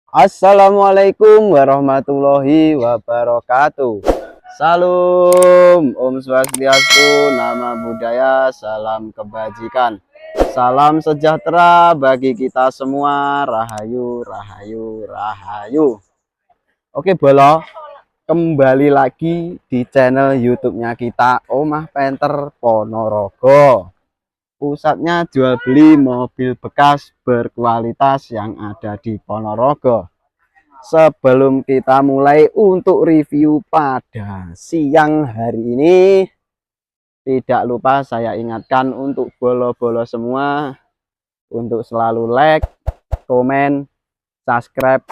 Assalamualaikum warahmatullahi wabarakatuh. Salam, Om Swastiastu, Nama Budaya, salam kebajikan, salam sejahtera bagi kita semua. Rahayu, rahayu, rahayu. Oke, Bolo, kembali lagi di channel YouTube-nya kita, Omah Penter Ponorogo. Pusatnya jual beli mobil bekas berkualitas yang ada di Ponorogo. Sebelum kita mulai untuk review pada siang hari ini, tidak lupa saya ingatkan untuk bolo-bolo semua untuk selalu like, komen, subscribe,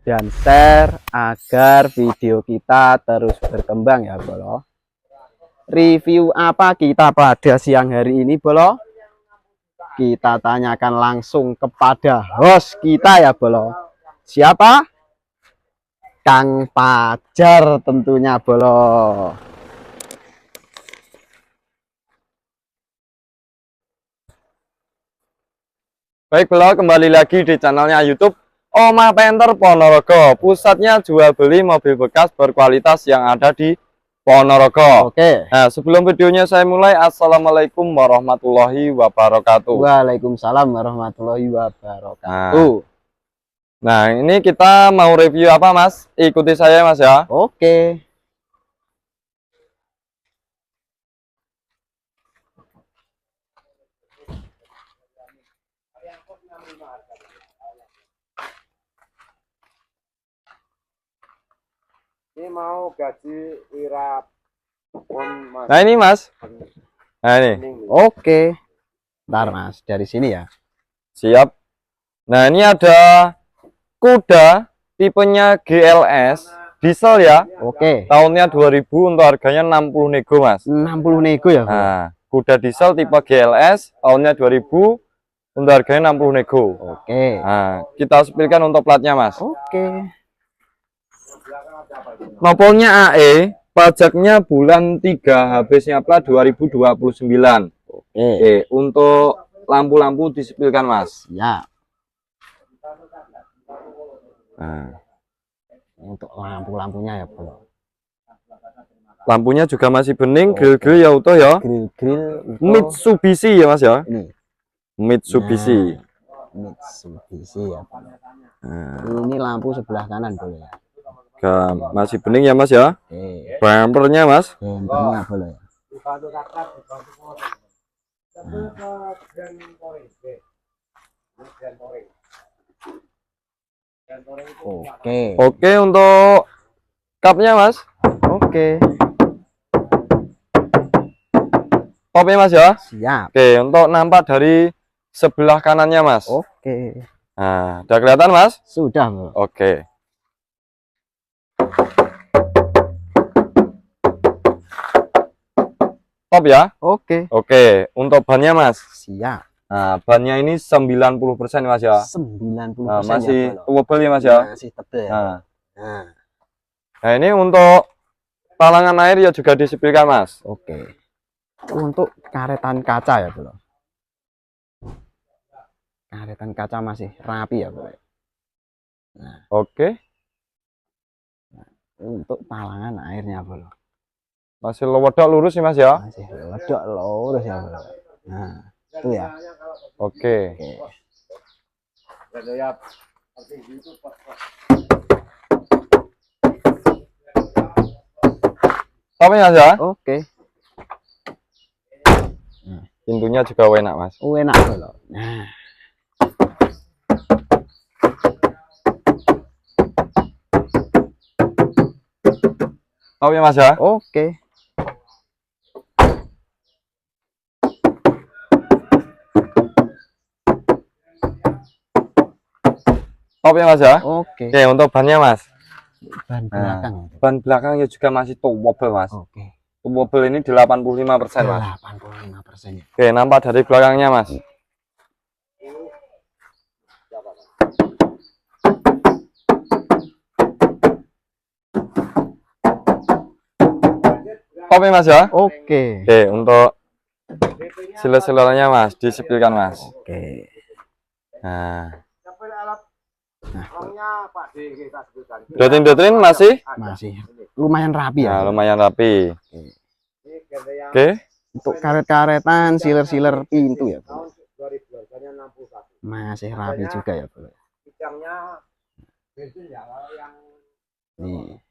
dan share agar video kita terus berkembang ya bolo. Review apa kita pada siang hari ini bolo? Kita tanyakan langsung kepada host kita ya bolo. Siapa? Kang Pajar tentunya bolo. Baik bolo, kembali lagi di channelnya YouTube Omah Penter Ponorogo. Pusatnya jual beli mobil bekas berkualitas yang ada di Ponorogo. Oke. Nah, sebelum videonya saya mulai, assalamualaikum warahmatullahi wabarakatuh. Waalaikumsalam warahmatullahi wabarakatuh. Nah, ini kita mau review apa, Mas? Ikuti saya, Mas ya. Oke. Ini mau gaji irap Mas. Nah, ini Mas. Nah, ini. Oke. Bentar, Mas. Dari sini ya. Siap. Nah, ini ada kuda tipenya GLS diesel ya. Oke. Tahunnya 2000 untuk harganya 60 nego, Mas. 60 nego ya, Bro? Nah, kuda diesel tipe GLS tahunnya 2000 untuk harganya 60 nego. Oke. Nah, kita sepilkan untuk platnya, Mas. Oke. Nopolnya AE, pajaknya bulan 3, habisnya plat 2029. Oke, untuk lampu-lampu disipilkan, Mas. Ya. Nah, untuk lampu-lampunya ya, Bro. Lampunya juga masih bening, grill-grill ya utuh ya. Grill-grill Mitsubishi ya, Mas ya. Ini. Mitsubishi. Nah, Mitsubishi ya, Bro. Nah. Ini lampu sebelah kanan boleh ya. Masih bening ya, Mas ya. Bumpernya, Mas. Bumpernya boleh. Oke, untuk kapnya, Mas. Oke. Topnya, Mas ya. Siap. Oke, untuk nampak dari sebelah kanannya, Mas. Oke. Nah, udah kelihatan, Mas? Sudah, Bro. Oke. Top ya. Oke. Oke, untuk bannya, Mas. Siap. Nah, bannya ini 90% Mas ya. 90%. Nah, masih tebal ya, Mas ya. Masih tebal. Nah, ini untuk talangan air ya juga disipilkan, Mas. Oke. Untuk karetan kaca ya, Bro. Karetan kaca masih rapi ya, Bro. Nah, oke. Nah, untuk talangan airnya, Bro. Masih lewedok lurus sih, Mas ya. Masih lewedok lurus ya, Bro. Nah, itu ya. Oke. Topnya, Mas ya. Oke. Nah, pintunya juga enak, Mas. Enak, Bro. Nah. Topnya, Mas ya. Oke. Top ya, Mas ya. Oke. Oke, untuk bannya, Mas. Ban belakang. Nah, ban belakangnya juga masih towable, Mas. Oke. Towable ini 85%, Mas. 85%. Oke, nampak dari belakangnya, Mas. Top ya, Mas ya. Oke. Oke, untuk siler-silernya, Mas, disipilkan, Mas. Oke. Nah. Nah, Orangnya Pak D kita sebutkan. Dotrin masih Ada. lumayan rapi ya. Nah, lumayan rapi. Ini ganda yang Oke. untuk karet-karetan, siler-siler pintu ya, Bro. Tahun 2000 harganya 61. Masih rapi juga ya, Bro. Bidangnya bensin ya, kalau yang Nih,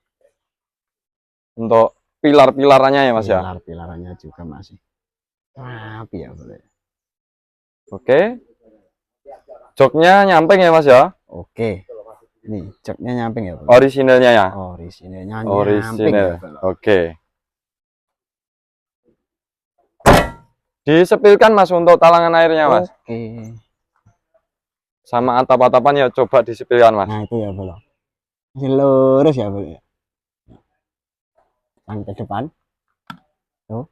Untuk pilar-pilarannya ya Mas ya. pilar-pilarannya juga masih rapi ya, Bro. Oke. Joknya nyamping ya Mas ya. Oke. Nih, joknya nyamping ya, Bro. Orisinalnya ya. Orisinalnya nyamping Orisinal. ya, Bro. Oke. Disepilkan Mas untuk talangan airnya Mas. Oke. Sama atap-atapan ya coba disepilkan Mas. Nah, itu ya, Bro. Masih lurus ya, Bro. Yang ke depan. Tuh.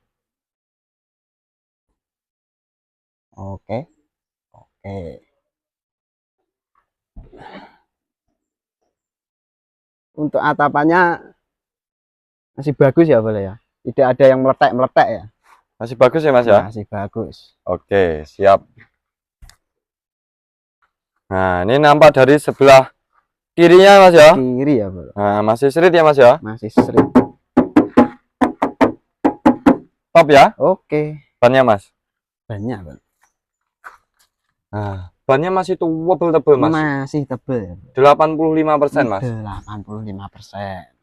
Oke. Oke. Untuk atapannya masih bagus ya, Bro ya. Tidak ada yang meletek-meletek ya. Masih bagus ya Mas ya. Masih bagus. Oke, siap. Nah, ini nampak dari sebelah kirinya Mas ya. Kiri ya, Bro. Nah, masih serit ya Mas ya. Masih sering. Top ya. Oke. Bannya Mas. Banyak, Bro. Nah, bannya masih tebel-tebel Mas. Masih tebel ya, Bro. 85% Mas. 85%.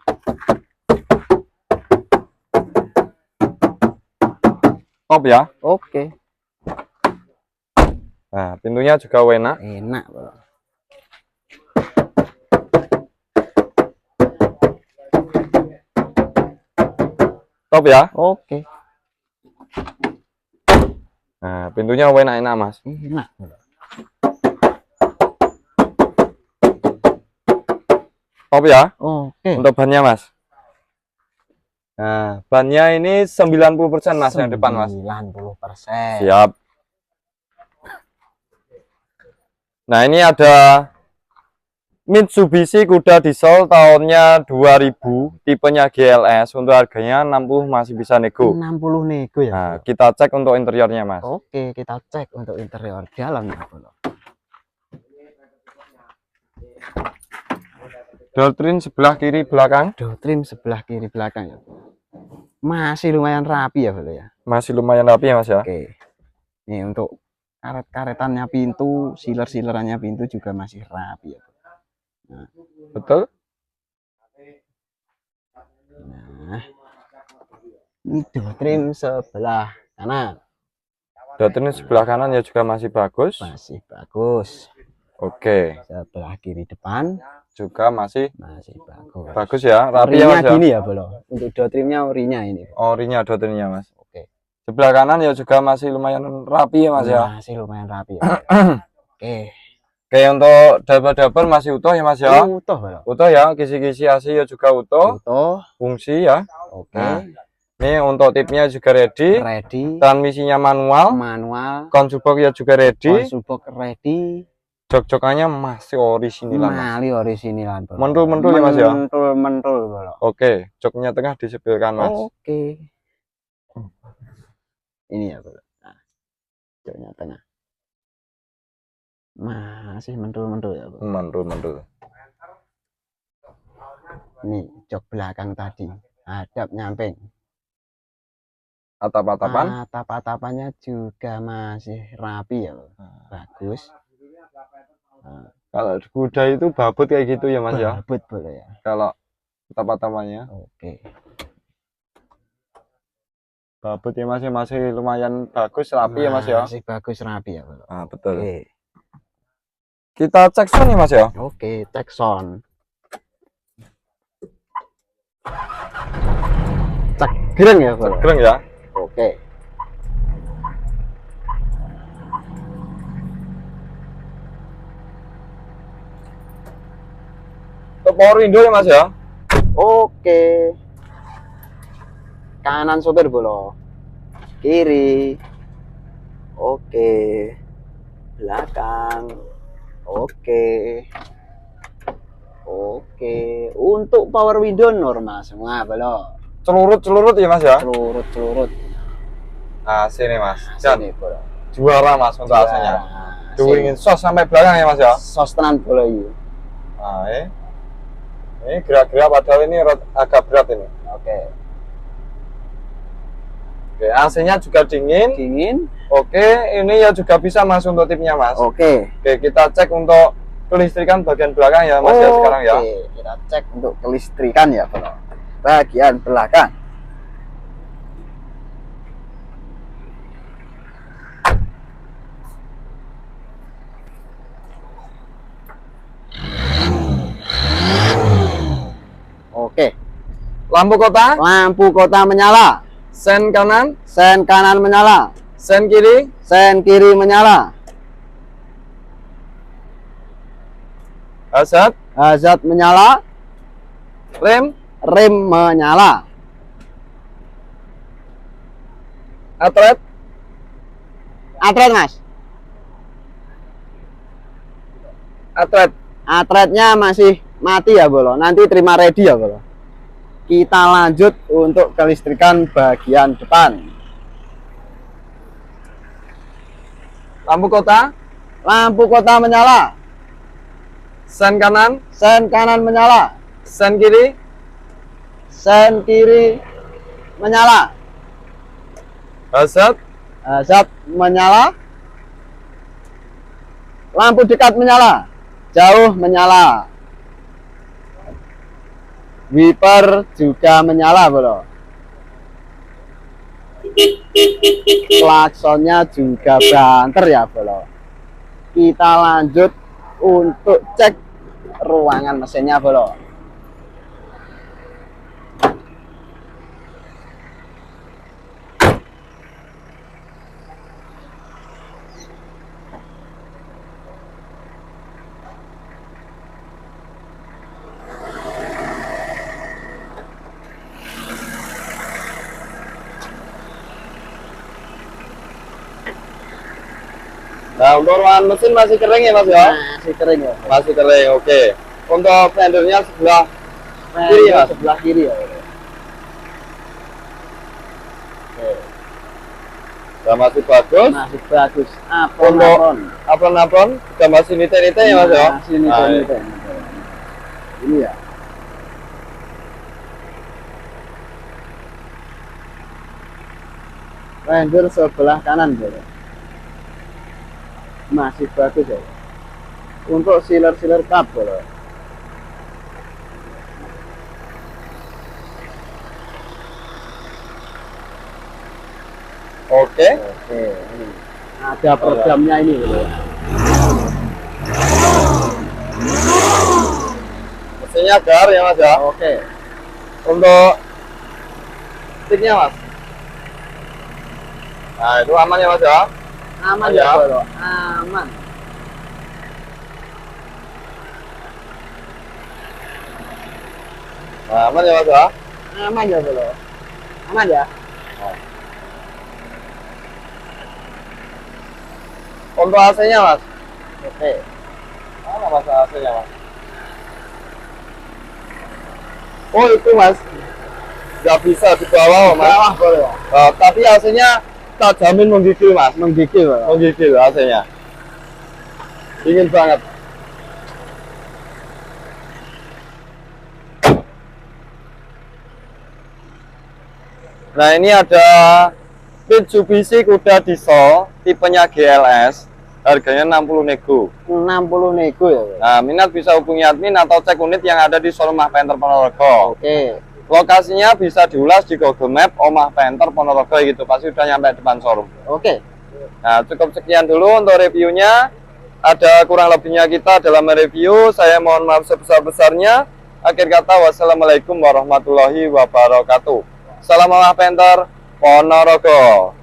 Top ya. Oke. Nah, pintunya juga enak. Enak, Bro. Top ya. Oke. Nah, pintunya enak-enak Mas. Enak, Bro. Top ya. Oke. Untuk bannya Mas. Nah, bannya ini 90% Mas yang depan Mas. 90%. Siap. Nah, ini ada Mitsubishi Kuda diesel tahunnya 2000, tipenya GLS. Untuk harganya 60 masih bisa nego. 60 nego ya, Nah, Bro. kita cek untuk interiornya Mas. Oke, kita cek untuk interior dalamnya, Bro. Doktrin sebelah kiri belakang Dotrim sebelah kiri belakang ya, Bro. Masih lumayan rapi ya, Bro ya. masih lumayan rapi ya Mas ya. Oke. Ini untuk karet-karetannya pintu, siler-silerannya pintu juga masih rapi ya, Bro. Betul. Nah, ini Dotrim sebelah kanan Doktrin sebelah kanan ya juga masih bagus. masih bagus. Oke, Sebelah kiri depan juga masih masih bagus. bagus ya, rapi ya Orinya Mas ya. gini ya, Bro. Untuk Dotrimnya orinya ini. Orinya doktrinnya Mas. Oke. Sebelah kanan ya juga masih lumayan rapi ya Mas ya. Masih lumayan rapi ya. Oke. Oke, untuk double-double masih utuh ya Mas ya. Utuh, Bro. Utuh ya, kisi-kisi AC ya juga utuh. Utuh. Fungsi ya. Oke. Nah, ini untuk tipnya juga ready. Ready. Transmisinya manual. Manual. Konsol box ya juga ready. Konsol box ready. Jok-jokannya masih orisinal Mas. Mali originalan, Bro. Mentul-mentul ya, Mas ya? Mentul-mentul, Bro. Oke, joknya tengah disepilkan Mas. Oke. Ini ya, Bro. Nah, joknya tengah. Masih mentul-mentul ya, Bro. Mentul-mentul. Ini jok belakang tadi. Hadap nyamping. Atap-atapan. Atap-atapannya juga masih rapi ya, Bro. Bagus. Nah, Kalau kuda itu babut kayak gitu ya Mas ya. babut boleh ya. Kalau atap-atapannya Oke. babut ya masih lumayan bagus rapi ya Mas ya. Masih bagus rapi ya, Bro. Ah, betul. Oke. Kita cek sound ya Mas ya. Oke, cek sound. Cek greng ya, Bro. Greng ya. Oke. Untuk power window ya Mas ya. Oke. Kanan sopir bolo. Kiri. Oke. Belakang. Oke. Oke. Untuk power window normal semua bolo. Celurut-celurut ya Mas ya. Celurut-celurut. Nah, sini Mas. Dan Sini bolo. juara Mas untuk AC-nya. Nah, Duwingin sos sampai belakang ya Mas ya. sos tenan bolo ini. Nah, ini gerak-gerak padahal ini agak berat ini. Oke. Oke, AC-nya juga dingin. Dingin. Oke, ini ya juga bisa Mas untuk tipnya Mas. Oke. Oke, kita cek untuk kelistrikan bagian belakang ya Mas ya sekarang ya. Oke, kita cek untuk kelistrikan ya, Bro. Bagian belakang. Oke. Lampu kota, Lampu kota menyala. sen kanan, Sen kanan menyala. sen kiri, Sen kiri menyala. hazard, Hazard menyala. rem, Rem menyala. atret, Atret, Mas. atret. Atretnya masih mati ya, Bolo. Nanti terima ready ya, Bolo. Kita lanjut untuk kelistrikan bagian depan. Lampu kota, Lampu kota menyala. sen kanan, Sen kanan menyala. sen kiri, Sen kiri menyala. hazard, Hazard menyala. Lampu dekat menyala. Jauh menyala. Wiper juga menyala, Bro. Klaksonnya juga banter ya, Bro. Kita lanjut untuk cek ruangan mesinnya, Bro. Nah, untuk ruangan mesin masih kering ya Mas ya? Masih kering ya. Masih kering, oke. Untuk fendernya sebelah kiri, Mas. Sebelah kiri ya. Bro. Oke. Sudah masih bagus. Masih bagus. Untuk Apron. apron-apron sudah masih nite-nite ya Mas ya? Masih nite-nite. Ini ya. Fender sebelah kanan, Bro. Masih bagus ya. Untuk sealer cup, Bro. Oke. Oke, ini. Ada programnya ini, Bro. Mesinnya gar ya Mas ya? Oke. Untuk sticknya Mas. Nah, itu aman ya Mas ya? Aman Ya. ya, Bro. Aman. Nah, aman ya Mas ya? Aman ya, Bro. Aman ya. Untuk AC-nya Mas. Oke. Mana Mas AC-nya Mas? Oh itu Mas, nggak bisa di bawah Mas. Bawah, Bro. Tapi AC-nya tak jamin menggigil Mas. Menggigil, Bro. Menggigil AC-nya. Dingin banget. Nah ini ada Mitsubishi Kuda Diesel tipenya GLS, harganya 60 nego. 60 nego ya, Bro. Nah minat bisa hubungi admin atau cek unit yang ada di showroom Omah Penter Ponorogo. Oke. Lokasinya bisa diulas di Google Map Omah Penter Ponorogo gitu, pasti udah nyampe depan showroom. Oke. Nah cukup sekian dulu untuk reviewnya. Ada kurang lebihnya kita dalam mereview. Saya mohon maaf sebesar-besarnya. Akhir kata, wassalamualaikum warahmatullahi wabarakatuh. Salam Omah Penter Ponorogo.